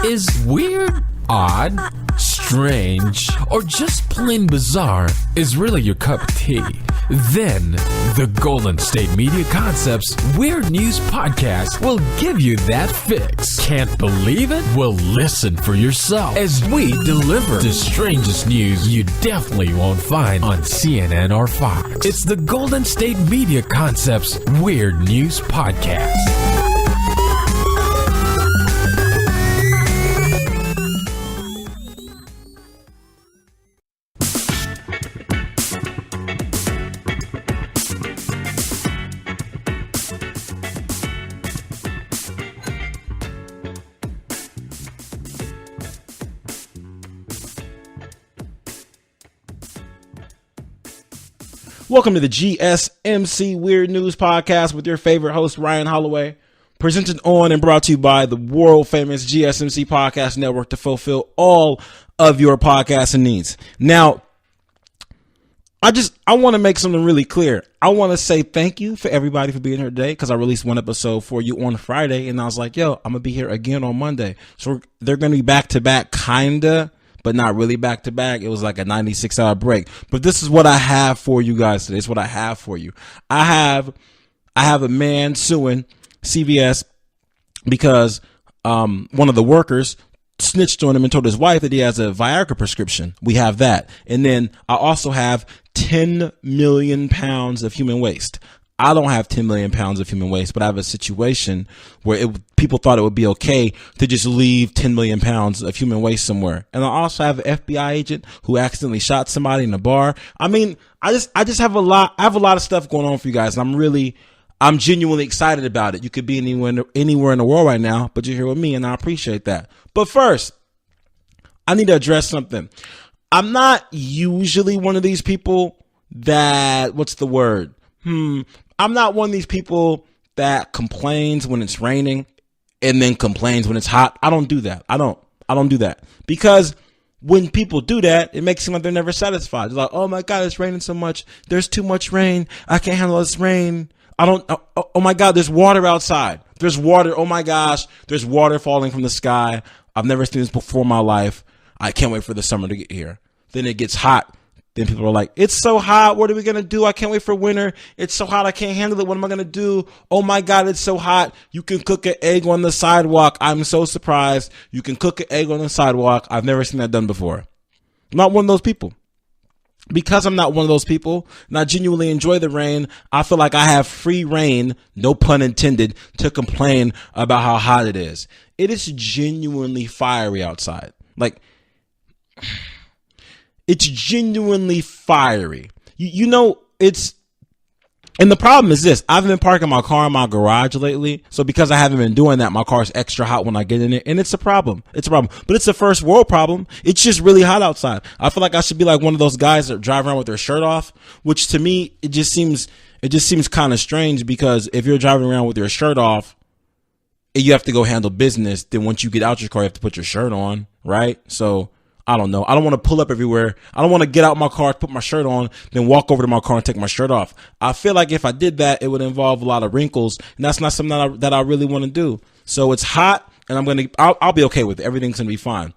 Is weird, odd, strange, or just plain bizarre is really your cup of tea? Then the Golden State Media Concepts Weird News Podcast will give you that fix. Can't believe it? Well, listen for yourself as we deliver the strangest news you definitely won't find on CNN or Fox. It's the Golden State Media Concepts Weird News Podcast. Welcome to the GSMC Weird News Podcast with your favorite host, Ryan Holloway, presented on and brought to you by the world famous GSMC Podcast Network to fulfill all of your podcasting needs. Now, I want to make something really clear. I want to say thank you for everybody for being here today because I released one episode for you on Friday and I was like, yo, I'm going to be here again on Monday. So they're going to be back to back, kinda, but not really back to back. It was like a 96-hour break. But this is what I have for you guys today. It's what I have for you. I have a man suing CVS because one of the workers snitched on him and told his wife that he has a Viagra prescription. We have that. And then I also have 10 million pounds of human waste. I don't have 10 million pounds of human waste, but I have a situation where people thought it would be okay to just leave 10 million pounds of human waste somewhere. And I also have an FBI agent who accidentally shot somebody in a bar. I mean, I just have a lot of stuff going on for you guys. And I'm genuinely excited about it. You could be anywhere in the world right now, but you're here with me and I appreciate that. But first, I need to address something. I'm not usually one of these people that, what's the word? I'm not one of these people that complains when it's raining and then complains when it's hot. I don't do that. I don't do that because when people do that, it makes it seem like they're never satisfied. They're like, oh my God, it's raining so much. There's too much rain. I can't handle this rain. Oh my God, there's water outside. There's water. Oh my gosh, there's water falling from the sky. I've never seen this before in my life. I can't wait for the summer to get here. Then it gets hot. Then people are like, it's so hot. What are we going to do? I can't wait for winter. It's so hot. I can't handle it. What am I going to do? Oh my God, it's so hot. You can cook an egg on the sidewalk. I'm so surprised. You can cook an egg on the sidewalk. I've never seen that done before. I'm not one of those people. Because I'm not one of those people and I genuinely enjoy the rain, I feel like I have free reign, no pun intended, to complain about how hot it is. It is genuinely fiery outside. Like, it's genuinely fiery. You know, and the problem is this. I haven't been parking my car in my garage lately. So because I haven't been doing that, my car is extra hot when I get in it. And it's a problem. It's a problem. But it's a first world problem. It's just really hot outside. I feel like I should be like one of those guys that drive around with their shirt off, which to me, it just seems kind of strange because if you're driving around with your shirt off, you have to go handle business. Then once you get out your car, you have to put your shirt on, right? So I don't know. I don't want to pull up everywhere. I don't want to get out my car, put my shirt on, then walk over to my car and take my shirt off. I feel like if I did that, it would involve a lot of wrinkles, and that's not something that I really want to do. So it's hot, and I'll be okay with it. Everything's going to be fine.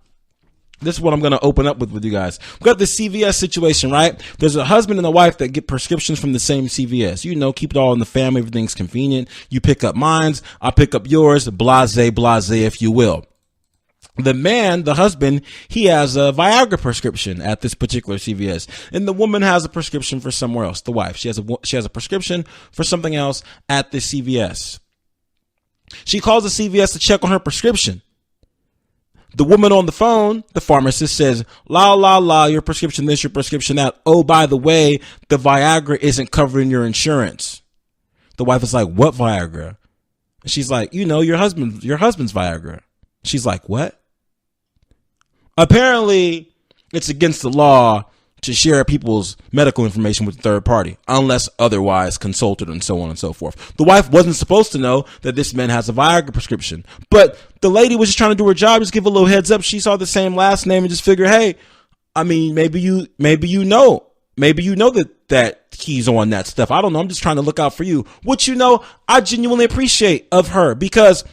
This is what I'm going to open up with you guys. We've got the CVS situation, right? There's a husband and a wife that get prescriptions from the same CVS. You know, keep it all in the family. Everything's convenient. You pick up mine. I pick up yours. Blase, if you will. The man, the husband, he has a Viagra prescription at this particular CVS, and the woman has a prescription for somewhere else. The wife, she has a prescription for something else at the CVS. She calls the CVS to check on her prescription. The woman on the phone, the pharmacist, says, la, your prescription this, your prescription that. Oh, by the way, the Viagra isn't covered in your insurance. The wife is like, what Viagra? And she's like, you know, your husband's Viagra. She's like, what? Apparently, it's against the law to share people's medical information with a third party, unless otherwise consulted and so on and so forth. The wife wasn't supposed to know that this man has a Viagra prescription, but the lady was just trying to do her job, just give a little heads up. She saw the same last name and just figured, hey, I mean, maybe you know that he's on that stuff. I don't know. I'm just trying to look out for you. Which, you know, I genuinely appreciate of her because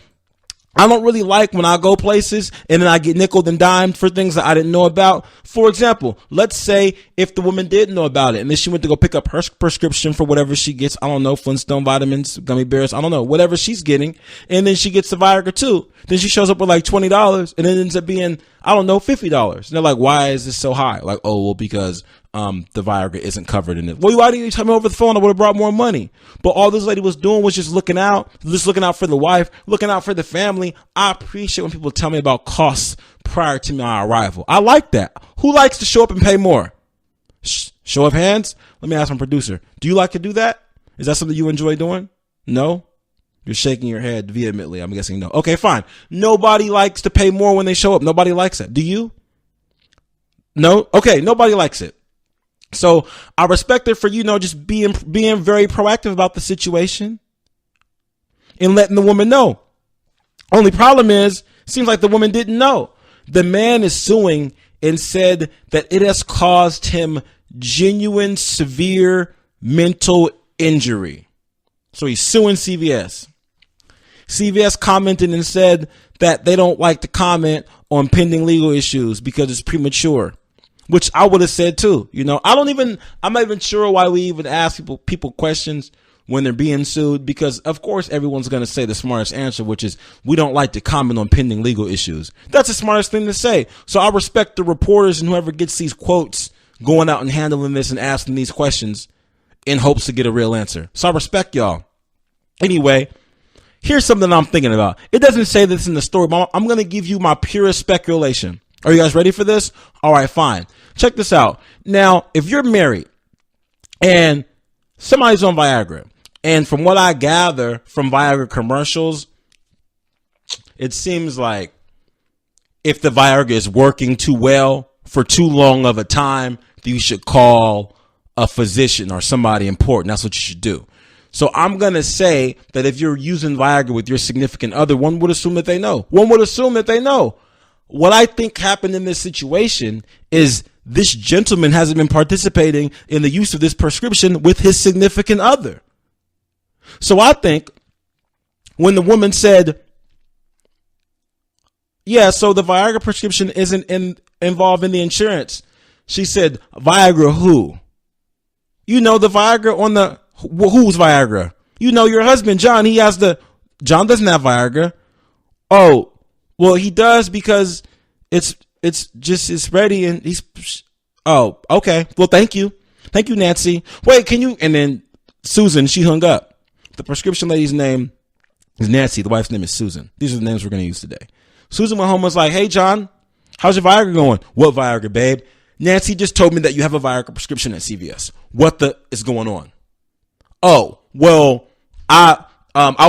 I don't really like when I go places and then I get nickeled and dimed for things that I didn't know about. For example, let's say if the woman did know about it and then she went to go pick up her prescription for whatever she gets. I don't know, Flintstone vitamins, gummy bears. I don't know, whatever she's getting. And then she gets the Viagra too. Then she shows up with like $20 and it ends up being, I don't know, $50. And they're like, why is this so high? Like, oh, well, because the Viagra isn't covered in it. Well, why didn't you tell me over the phone? I would have brought more money. But all this lady was doing was just looking out for the wife, looking out for the family. I appreciate when people tell me about costs prior to my arrival. I like that. Who likes to show up and pay more? Show of hands. Let me ask my producer. Do you like to do that? Is that something you enjoy doing? No? You're shaking your head vehemently. I'm guessing no. Okay, fine. Nobody likes to pay more when they show up. Nobody likes it. Do you? No? Okay, nobody likes it. So I respect it for, just being very proactive about the situation and letting the woman know. Only problem is, seems like the woman didn't know. The man is suing and said that it has caused him genuine, severe mental injury. So he's suing CVS. CVS commented and said that they don't like to comment on pending legal issues because it's premature. Which I would have said too. I'm not even sure why we even ask people questions when they're being sued, because of course everyone's going to say the smartest answer, which is we don't like to comment on pending legal issues. That's the smartest thing to say. So I respect the reporters and whoever gets these quotes going out and handling this and asking these questions in hopes to get a real answer. So I respect y'all. Anyway, here's something I'm thinking about. It doesn't say this in the story, but I'm going to give you my purest speculation. Are you guys ready for this? All right, fine. Check this out. Now, if you're married and somebody's on Viagra, and from what I gather from Viagra commercials, it seems like if the Viagra is working too well for too long of a time, you should call a physician or somebody important. That's what you should do. So I'm going to say that if you're using Viagra with your significant other, one would assume that they know. What I think happened in this situation is this gentleman hasn't been participating in the use of this prescription with his significant other. So I think when the woman said, yeah, so the Viagra prescription isn't involved in the insurance, she said, Viagra who? The Viagra on the, who's Viagra? Your husband, John, John doesn't have Viagra. Oh, well, he does because it's ready and oh, okay. Well, thank you. Thank you, Nancy. Wait, and then Susan, she hung up. The prescription lady's name is Nancy. The wife's name is Susan. These are the names we're going to use today. Susan went home and was like, hey, John, how's your Viagra going? What Viagra, babe? Nancy just told me that you have a Viagra prescription at CVS. What the is going on? Oh, well, I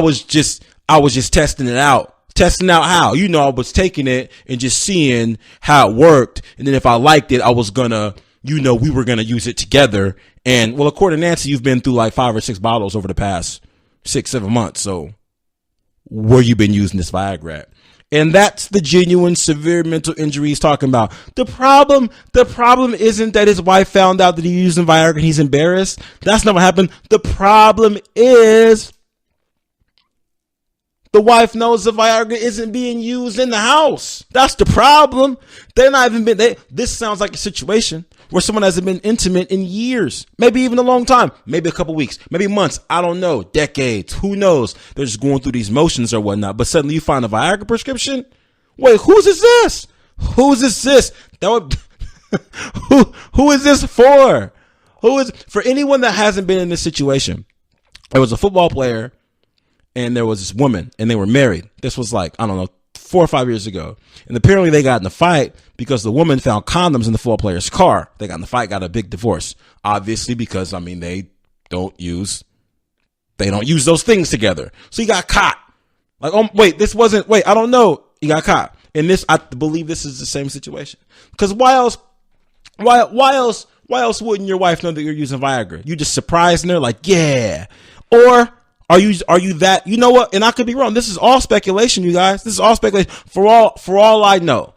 was just testing it out. Testing out how? I was taking it and just seeing how it worked. And then if I liked it, I was gonna, we were gonna use it together. And well, according to Nancy, you've been through like 5 or 6 bottles over the past 6-7 months. So where you been using this Viagra at? And that's the genuine severe mental injury he's talking about. The problem isn't that his wife found out that he's using Viagra and he's embarrassed. That's not what happened. The problem is the wife knows the Viagra isn't being used in the house. That's the problem. This sounds like a situation where someone hasn't been intimate in years, maybe even a long time, maybe a couple weeks, maybe months. I don't know, decades. Who knows? They're just going through these motions or whatnot. But suddenly you find a Viagra prescription. Wait, whose is this? Whose is this? That would, who is this for? For anyone that hasn't been in this situation? There was a football player and there was this woman and they were married. This was like, I don't know, 4 or 5 years ago. And apparently they got in a fight because the woman found condoms in the football player's car. They got in the fight, got a big divorce. Obviously because, they don't use those things together. So he got caught. Like, oh, wait, I don't know. He got caught. And I believe this is the same situation. Because why else wouldn't your wife know that you're using Viagra? You just surprising her like, yeah. Or are you that, you know what? And I could be wrong. This is all speculation, you guys. This is all speculation. For all I know,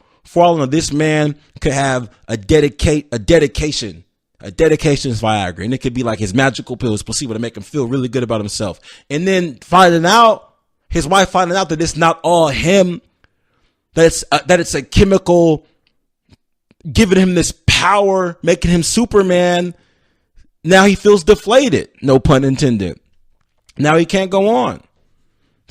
this man could have a dedication is Viagra. And it could be like his magical pill, his placebo to make him feel really good about himself. And then finding out his wife finding out that it's not all him, that it's a chemical giving him this power, making him Superman. Now he feels deflated, no pun intended. Now he can't go on.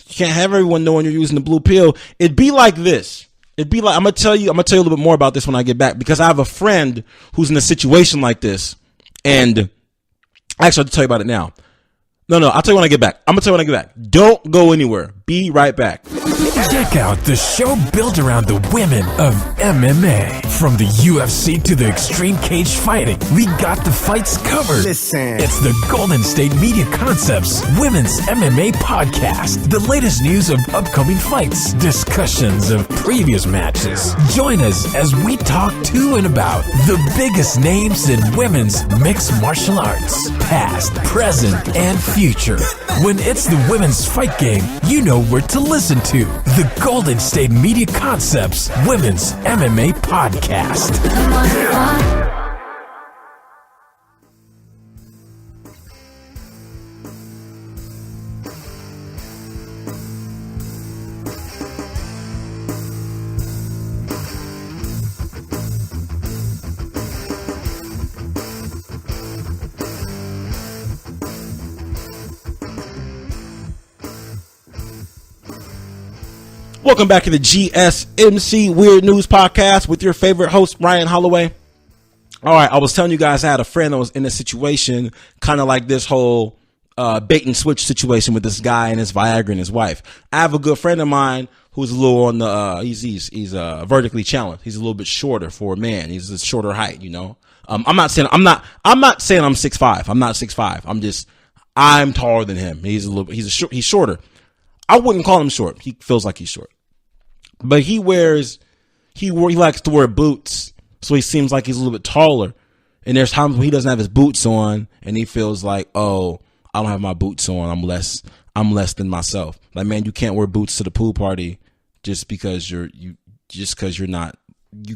You can't have everyone knowing you're using the blue pill. It'd be like this. It'd be like, I'm gonna tell you a little bit more about this when I get back, because I have a friend who's in a situation like this, and actually I have to tell you about it now. No, I'll tell you when I get back. I'm gonna tell you when I get back. Don't go anywhere. Be right back. Check out the show built around the women of MMA. From the UFC to the extreme cage fighting, we got the fights covered. Listen. It's the Golden State Media Concepts Women's MMA Podcast. The latest news of upcoming fights, discussions of previous matches. Join us as we talk to and about the biggest names in women's mixed martial arts, past, present, and future. When it's the women's fight game, you know where to listen to. The Golden State Media Concepts Women's MMA Podcast. Welcome back to the GSMC Weird News Podcast with your favorite host, Ryan Holloway. All right, I was telling you guys I had a friend that was in a situation kind of like this whole bait and switch situation with this guy and his Viagra and his wife. I have a good friend of mine who's a little on the he's vertically challenged. He's a little bit shorter for a man. He's a shorter height, you know. I'm not saying I'm 6'5". I'm not 6'5". I'm taller than him. He's shorter. I wouldn't call him short. He feels like he's short. But he likes to wear boots, so he seems like he's a little bit taller. And there's times when he doesn't have his boots on, and he feels like, oh, I don't have my boots on. I'm less than myself. Like, man, you can't wear boots to the pool party just because you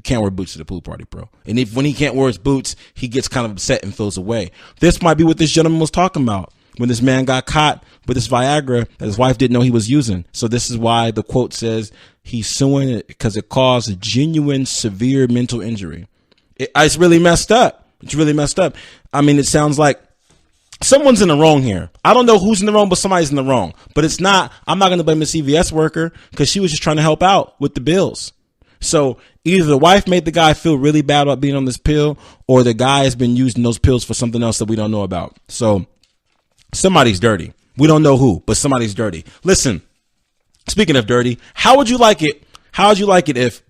can't wear boots to the pool party, bro. And when he can't wear his boots, he gets kind of upset and feels away. This might be what this gentleman was talking about when this man got caught with this Viagra that his wife didn't know he was using. So this is why the quote says he's suing it because it caused a genuine severe mental injury. It's really messed up. It's really messed up. I mean, it sounds like someone's in the wrong here. I don't know who's in the wrong, but somebody's in the wrong. But it's not, I'm not going to blame the CVS worker because she was just trying to help out with the bills. So either the wife made the guy feel really bad about being on this pill, or the guy has been using those pills for something else that we don't know about. So somebody's dirty. We don't know who, but somebody's dirty. Listen, speaking of dirty, how would you like it if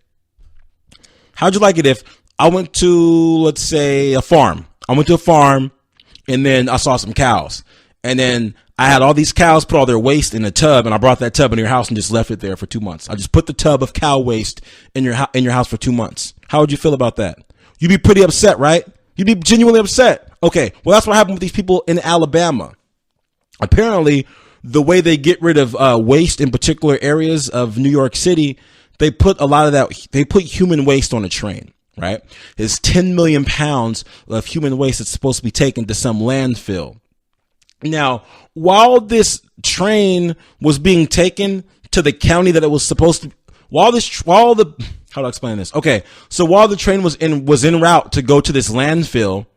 I went to, let's say, a farm. I went to a farm and then I saw some cows. And then I had all these cows put all their waste in a tub, and I brought that tub in your house and just left it there for 2 months. I just put the tub of cow waste in your house for 2 months. How would you feel about that? You'd be pretty upset, right? You'd be genuinely upset. Okay, well, that's what happened with these people in Alabama. Apparently, the way they get rid of waste in particular areas of New York City, they put human waste on a train, right? There's 10 million pounds of human waste that's supposed to be taken to some landfill. Now, while this train was being taken to the county that it was supposed to, how do I explain this? Okay, so while the train was en route to go to this landfill,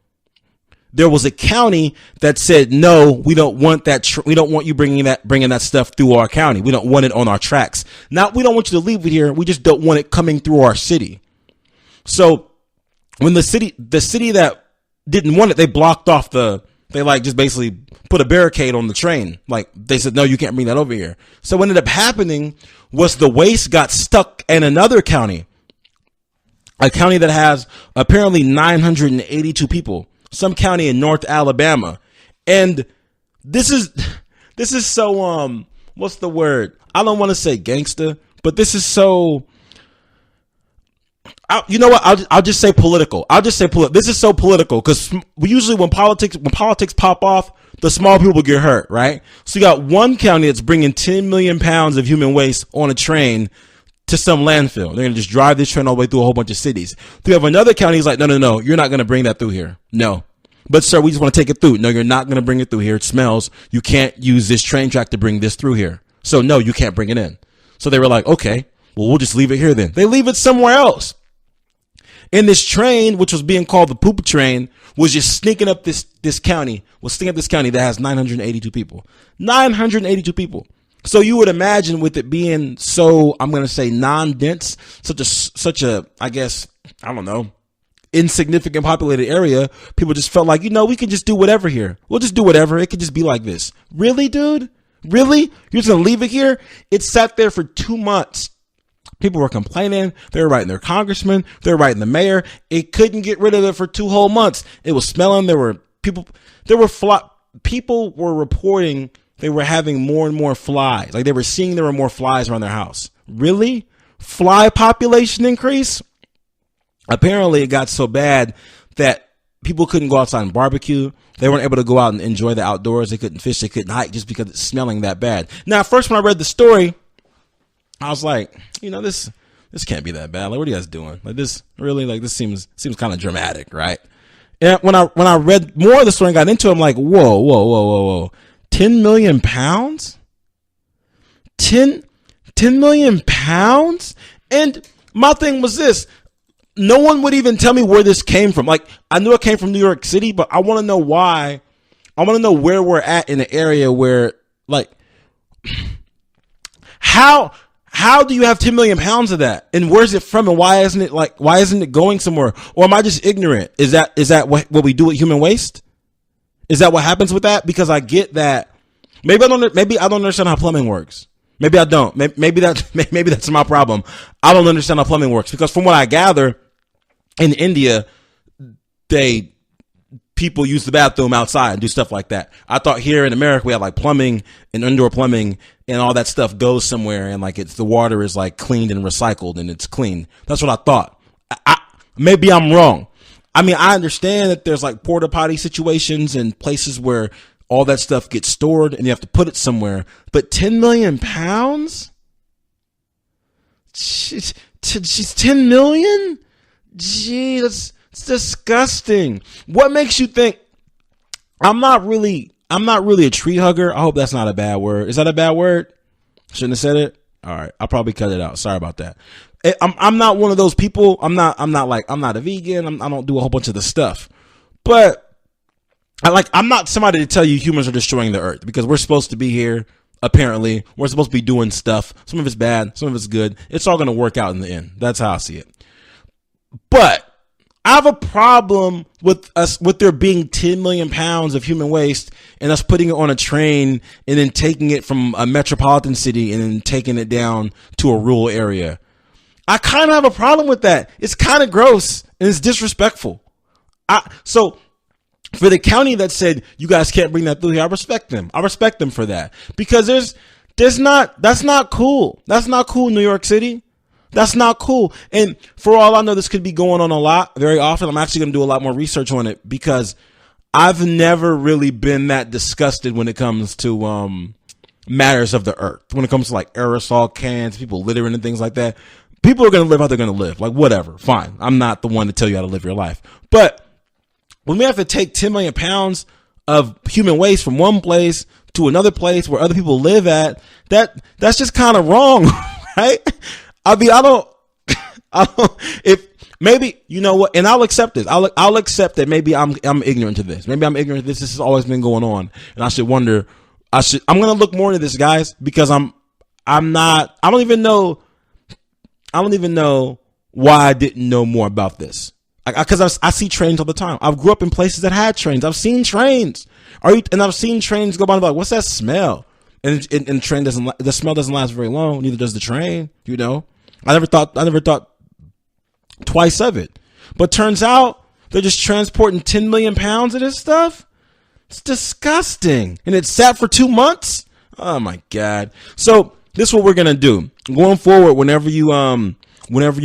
there was a county that said, no, we don't want that. We don't want you bringing that stuff through our county. We don't want it on our tracks. Not, we don't want you to leave it here. We just don't want it coming through our city. So when the city that didn't want it, they blocked off they just basically put a barricade on the train. Like, they said, no, you can't bring that over here. So what ended up happening was the waste got stuck in another county, a county that has apparently 982 people. Some county in North Alabama. And this is so, what's the word? I don't want to say gangster, but this is so, you know what? I'll just say political. This is so political because usually when politics pop off, the small people get hurt, right? So you got one county that's bringing 10 million pounds of human waste on a train to some landfill. They're going to just drive this train all the way through a whole bunch of cities. You have another county who's like, no, you're not going to bring that through here. No. But sir, we just want to take it through. No, you're not going to bring it through here. It smells. You can't use this train track to bring this through here. So no, you can't bring it in. So they were like, okay, well, we'll just leave it here then. They leave it somewhere else. And this train, which was being called the poop train, was just sneaking up this county that has 982 people. 982 people. So you would imagine with it being so, I'm going to say non-dense, such a, I guess, I don't know, insignificant populated area, people just felt like, we can just do whatever here. We'll just do whatever. It could just be like this. Really, dude? Really? You're just going to leave it here? It sat there for 2 months. People were complaining. They were writing their congressman. They were writing the mayor. It couldn't get rid of it for 2 whole months. It was smelling. People were reporting they were having more and more flies. Like they were seeing there were more flies around their house. Really? Fly population increase? Apparently it got so bad that people couldn't go outside and barbecue. They weren't able to go out and enjoy the outdoors. They couldn't fish. They couldn't hike just because it's smelling that bad. Now, at first when I read the story, I was like, this can't be that bad. Like, what are you guys doing? Like this really, like this seems kind of dramatic, right? And when I read more of the story and got into it, I'm like, whoa. 10 million pounds? 10 million pounds? And my thing was this. No one would even tell me where this came from. Like, I knew it came from New York City, but I want to know why. I want to know where we're at in the area where, like, how do you have 10 million pounds of that? And where's it from? And why isn't it going somewhere? Or am I just ignorant? Is that what we do with human waste? Is that what happens with that? Because I get that. Maybe I don't understand how plumbing works. Maybe I don't. Maybe that's my problem. I don't understand how plumbing works because from what I gather, in India, people use the bathroom outside and do stuff like that. I thought here in America we have like plumbing and indoor plumbing and all that stuff goes somewhere and like the water is like cleaned and recycled and it's clean. That's what I thought. Maybe I'm wrong. I mean, I understand that there's like porta potty situations and places where all that stuff gets stored and you have to put it somewhere. But 10 million pounds? She's 10 million? Gee, it's disgusting. What makes you think? I'm not really a tree hugger. I hope that's not a bad word. Is that a bad word? Shouldn't have said it. All right, I'll probably cut it out. Sorry about that. I'm not one of those people. I'm not a vegan. I don't do a whole bunch of the stuff. But I'm not somebody to tell you humans are destroying the earth because we're supposed to be here. Apparently, we're supposed to be doing stuff. Some of it's bad. Some of it's good. It's all going to work out in the end. That's how I see it. But I have a problem with there being 10 million pounds of human waste and us putting it on a train and then taking it from a metropolitan city and then taking it down to a rural area. I kind of have a problem with that. It's kind of gross and it's disrespectful. So for the county that said, you guys can't bring that through here, I respect them. I respect them for that because that's not cool. That's not cool, New York City. That's not cool. And for all I know, this could be going on very often. I'm actually going to do a lot more research on it because I've never really been that disgusted when it comes to matters of the earth. When it comes to like aerosol cans, people littering and things like that. People are going to live how they're going to live. Like, whatever. Fine. I'm not the one to tell you how to live your life. But when we have to take 10 million pounds of human waste from one place to another place where other people live at, that's just kind of wrong, right? I mean, I don't, if maybe, you know what, and I'll accept this. I'll accept that maybe I'm ignorant to this. Maybe I'm ignorant to this. This has always been going on. And I'm going to look more into this, guys, because I don't even know why I didn't know more about this. Because I see trains all the time. I grew up in places that had trains. I've seen trains. And I've seen trains go by and be like, what's that smell? And the smell doesn't last very long. Neither does the train, you know. I never thought twice of it. But turns out they're just transporting 10 million pounds of this stuff. It's disgusting. And it sat for 2 months. Oh my God. So this is what we're going to do. Going forward, whenever you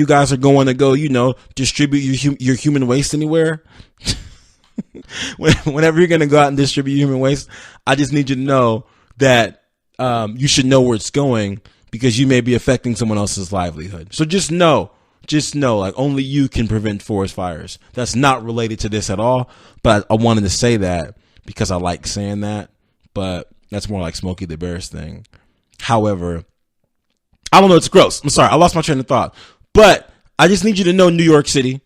guys are going to go, you know, distribute your human waste anywhere. Whenever you're going to go out and distribute human waste, I just need you to know that you should know where it's going because you may be affecting someone else's livelihood. So just know, like only you can prevent forest fires. That's not related to this at all, but I wanted to say that because I like saying that, but that's more like Smokey the Bear's thing. However, I don't know. It's gross. I'm sorry. I lost my train of thought. But I just need you to know, New York City,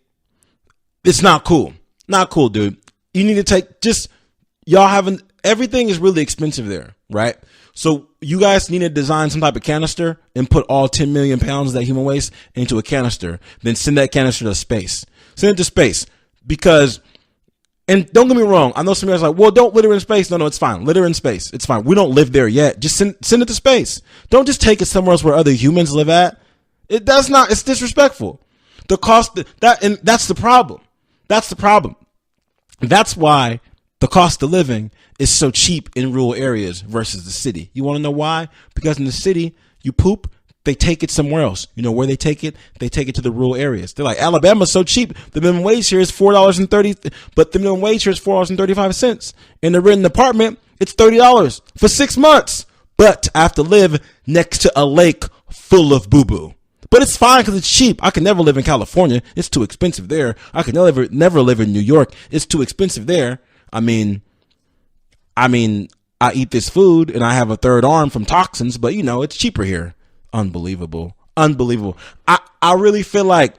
it's not cool. Not cool, dude. You need to everything is really expensive there, right? So you guys need to design some type of canister and put all 10 million pounds of that human waste into a canister. Then send that canister to space. Send it to space. Because, and don't get me wrong, I know some guys are like, well, don't litter in space. No, it's fine. Litter in space. It's fine. We don't live there yet. Just send it to space. Don't just take it somewhere else where other humans live at. It's disrespectful. The cost, that's the problem. That's the problem. That's why the cost of living is so cheap in rural areas versus the city. You want to know why? Because in the city, you poop, they take it somewhere else. You know where they take it? They take it to the rural areas. They're like, Alabama's so cheap. The minimum wage here is $4.30, but the minimum wage here is $4.35. In the rented apartment, it's $30 for 6 months. But I have to live next to a lake full of boo-boo. But it's fine because it's cheap. I can never live in California. It's too expensive there. I can never live in New York. It's too expensive there. I mean, I eat this food and I have a third arm from toxins, but it's cheaper here. Unbelievable. I really feel like,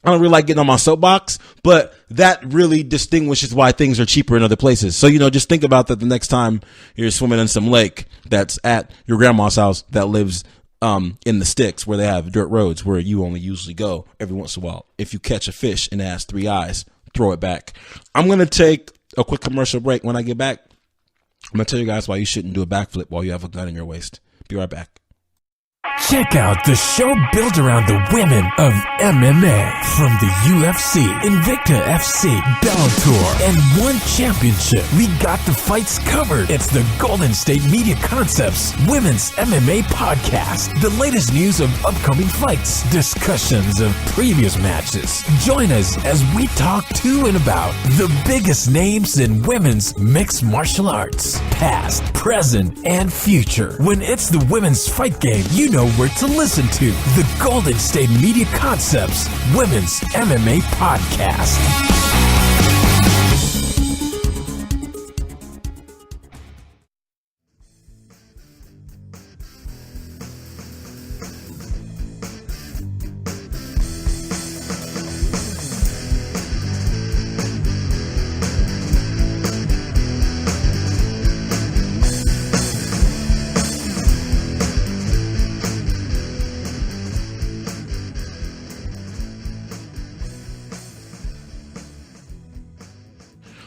I don't really like getting on my soapbox, but that really distinguishes why things are cheaper in other places. So, just think about that the next time you're swimming in some lake that's at your grandma's house that lives in the sticks where they have dirt roads where you only usually go every once in a while. If you catch a fish and it has 3 eyes, throw it back. I'm going to take a quick commercial break. When I get back, I'm going to tell you guys why you shouldn't do a backflip while you have a gun in your waist. Be right back. Check out the show built around the women of MMA. From the UFC, Invicta FC, Bellator, and One Championship. We got the fights covered. It's the Golden State Media Concepts Women's MMA Podcast. The latest news of upcoming fights, discussions of previous matches. Join us as we talk to and about the biggest names in women's mixed martial arts. Past, present, and future. When it's the women's fight game, you know where to listen to. The Golden State Media Concepts Women's MMA Podcast.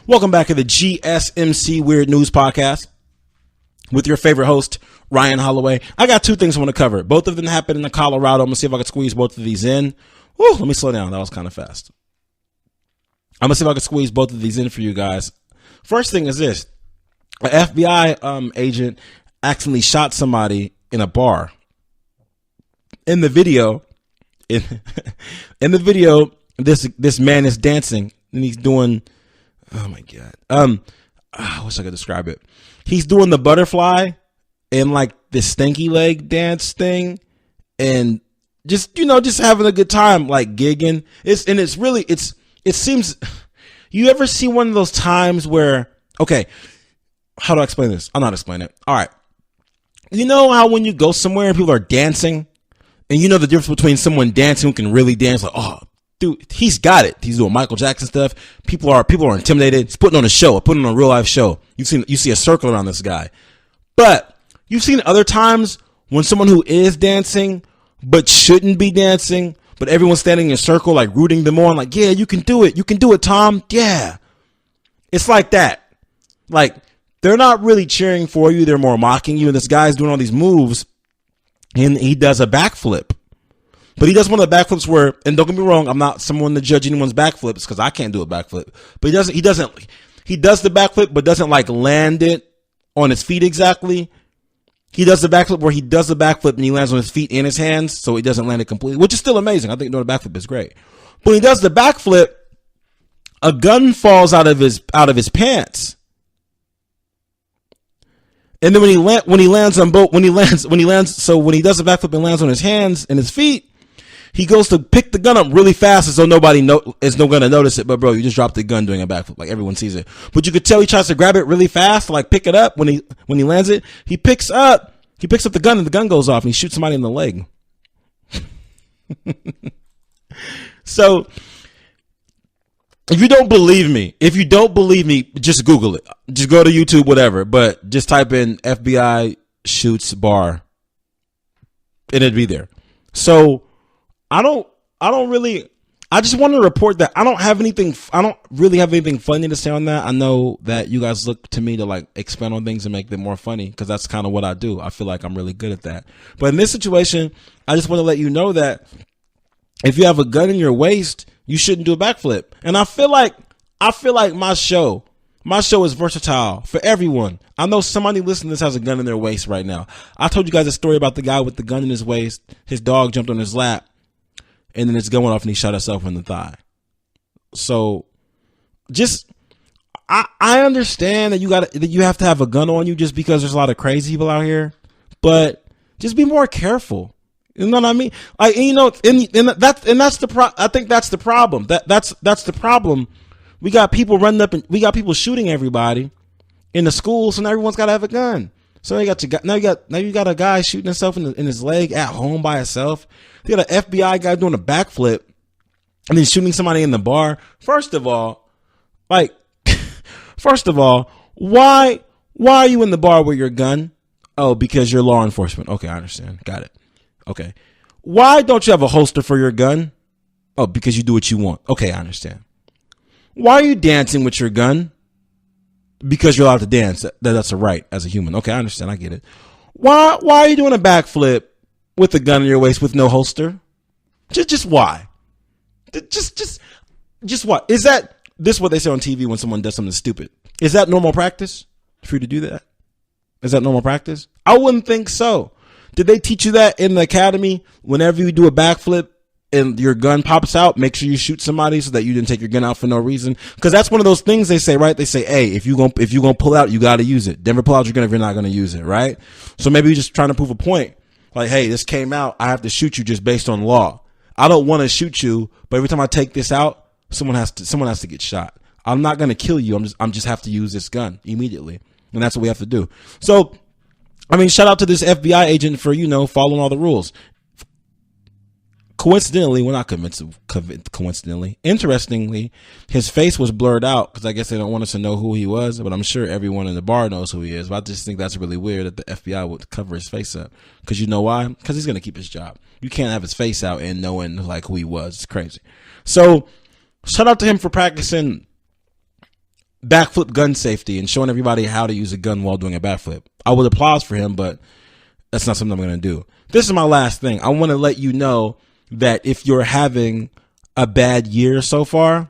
Welcome back to the GSMC Weird News Podcast with your favorite host, Ryan Holloway. I got 2 things I want to cover. Both of them happened in Colorado. I'm going to see if I can squeeze both of these in. Woo, let me slow down. That was kind of fast. I'm going to see if I can squeeze both of these in for you guys. First thing is this. An FBI agent accidentally shot somebody in a bar. In the video, this man is dancing and he's doing... Oh my God. I wish I could describe it. He's doing the butterfly and like this stanky leg dance thing and just having a good time, like gigging. It seems, you ever see one of those times where, okay, how do I explain this? I'll not explain it. All right. You know how when you go somewhere and people are dancing and you know the difference between someone dancing who can really dance, like, oh, dude, he's got it. He's doing Michael Jackson stuff. People are intimidated. He's putting on a show, putting on a real life show. You see a circle around this guy. But you've seen other times when someone who is dancing but shouldn't be dancing, but everyone's standing in a circle, like rooting them on, like, yeah, you can do it. You can do it, Tom. Yeah. It's like that. Like, they're not really cheering for you. They're more mocking you. And this guy's doing all these moves and he does a backflip. But he does one of the backflips where, and don't get me wrong, I'm not someone to judge anyone's backflips because I can't do a backflip. But he does the backflip, but doesn't like land it on his feet exactly. He does the backflip where he does the backflip and he lands on his feet and his hands, so he doesn't land it completely, which is still amazing. I think doing a backflip is great. But when he does the backflip, a gun falls out of his pants. And then when he does the backflip and lands on his hands and his feet, he goes to pick the gun up really fast as though nobody is no gonna notice it. But bro, you just dropped the gun doing a backflip. Like everyone sees it. But you could tell he tries to grab it really fast, to like pick it up when he lands it. He picks up He picks up the gun and the gun goes off and he shoots somebody in the leg. So if you don't believe me, just Google it. Just go to YouTube, whatever, but just type in FBI shoots bar and it'd be there. So I just want to report that I don't really have anything funny to say on that. I know that you guys look to me to like expand on things and make them more funny because that's kind of what I do. I feel like I'm really good at that. But in this situation, I just want to let you know that if you have a gun in your waist, you shouldn't do a backflip. And I feel like my show is versatile for everyone. I know somebody listening to this has a gun in their waist right now. I told you guys a story about the guy with the gun in his waist. His dog jumped on his lap and then it's going off and he shot himself in the thigh. So I understand that you have to have a gun on you just because there's a lot of crazy people out here, but just be more careful. You know what I mean? I think that's the problem. That's the problem. We got people running up and we got people shooting everybody in the schools, so now everyone's got to have a gun. So now you got a guy shooting himself in his leg at home by himself. You got an FBI guy doing a backflip and then shooting somebody in the bar. First of all, why are you in the bar with your gun? Oh, because you're law enforcement. Okay, I understand. Got it. Okay. Why don't you have a holster for your gun? Oh, because you do what you want. Okay, I understand. Why are you dancing with your gun? Because you're allowed to dance. That's a right as a human. Okay, I understand. I get it. Why are you doing a backflip with a gun in your waist with no holster? Just why? Just why? Is this what they say on TV when someone does something stupid? Is that normal practice for you to do that? Is that normal practice? I wouldn't think so. Did they teach you that in the academy? Whenever you do a backflip and your gun pops out, make sure you shoot somebody so that you didn't take your gun out for no reason. Because that's one of those things they say, right? They say, hey, if you're gonna pull out, you got to use it. Never pull out your gun if you're not going to use it, right? So maybe you're just trying to prove a point. Like, hey, this came out. I have to shoot you just based on law. I don't want to shoot you, but every time I take this out, someone has to get shot. I'm not going to kill you. I'm just have to use this gun immediately. And that's what we have to do. So, I mean, shout out to this FBI agent for, following all the rules. Coincidentally, interestingly, his face was blurred out because I guess they don't want us to know who he was, but I'm sure everyone in the bar knows who he is. But I just think that's really weird that the FBI would cover his face up. Because you know why? Because he's going to keep his job. You can't have his face out and knowing like who he was. It's crazy. So shout out to him for practicing backflip gun safety and showing everybody how to use a gun while doing a backflip. I would applause for him, but that's not something I'm going to do. This is my last thing. I want to let you know that if you're having a bad year so far,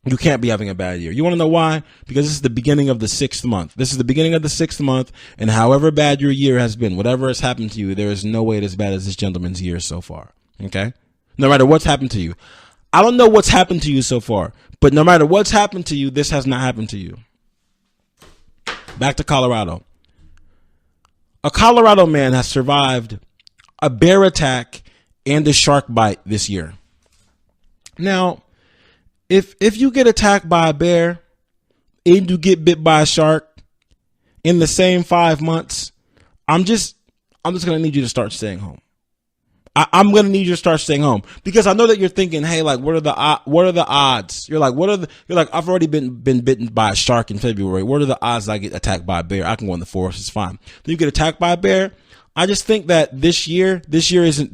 you can't be having a bad year. You want to know why? Because this is the beginning of the 6th month. This is the beginning of the 6th month, and however bad your year has been, whatever has happened to you, there is no way as bad as this gentleman's year so far. Okay? No matter what's happened to you. I don't know what's happened to you so far, but no matter what's happened to you, this has not happened to you. Back to Colorado. A Colorado man has survived a bear attack and a shark bite this year. Now, if you get attacked by a bear and you get bit by a shark in the same 5 months, I'm just going to need you to start staying home. I'm going to need you to start staying home because I know that you're thinking, hey, like, what are the odds? You're like, I've already been bitten by a shark in February. What are the odds I get attacked by a bear? I can go in the forest. It's fine. Then you get attacked by a bear. I just think that this year isn't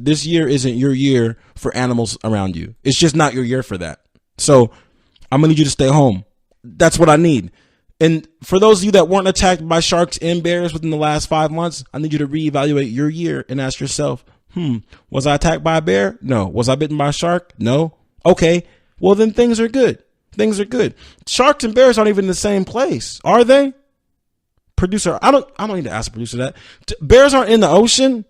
your year for animals around you. It's just not your year for that. So I'm going to need you to stay home. That's what I need. And for those of you that weren't attacked by sharks and bears within the last 5 months, I need you to reevaluate your year and ask yourself, was I attacked by a bear? No. Was I bitten by a shark? No. Okay. Well, then things are good. Things are good. Sharks and bears aren't even in the same place, are they? Producer, I don't need to ask the producer that. Bears aren't in the ocean.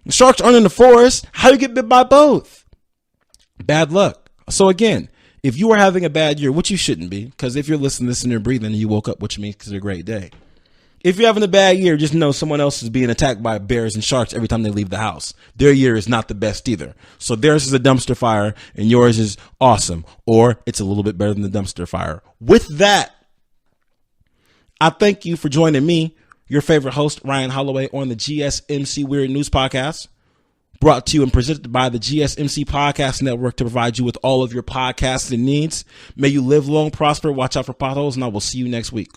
Sharks aren't in the forest. How do you get bit by both? Bad luck. So again, if you are having a bad year, which you shouldn't be, because if you're listening to this and you're breathing, you woke up, which means it's a great day. If you're having a bad year, just know someone else is being attacked by bears and sharks every time they leave the house. Their year is not the best either. So theirs is a dumpster fire and yours is awesome, or it's a little bit better than the dumpster fire. With that, I thank you for joining me your favorite host, Ryan Holloway, on the GSMC Weird News Podcast. Brought to you and presented by the GSMC Podcast Network to provide you with all of your podcasting needs. May you live long, prosper, watch out for potholes, and I will see you next week.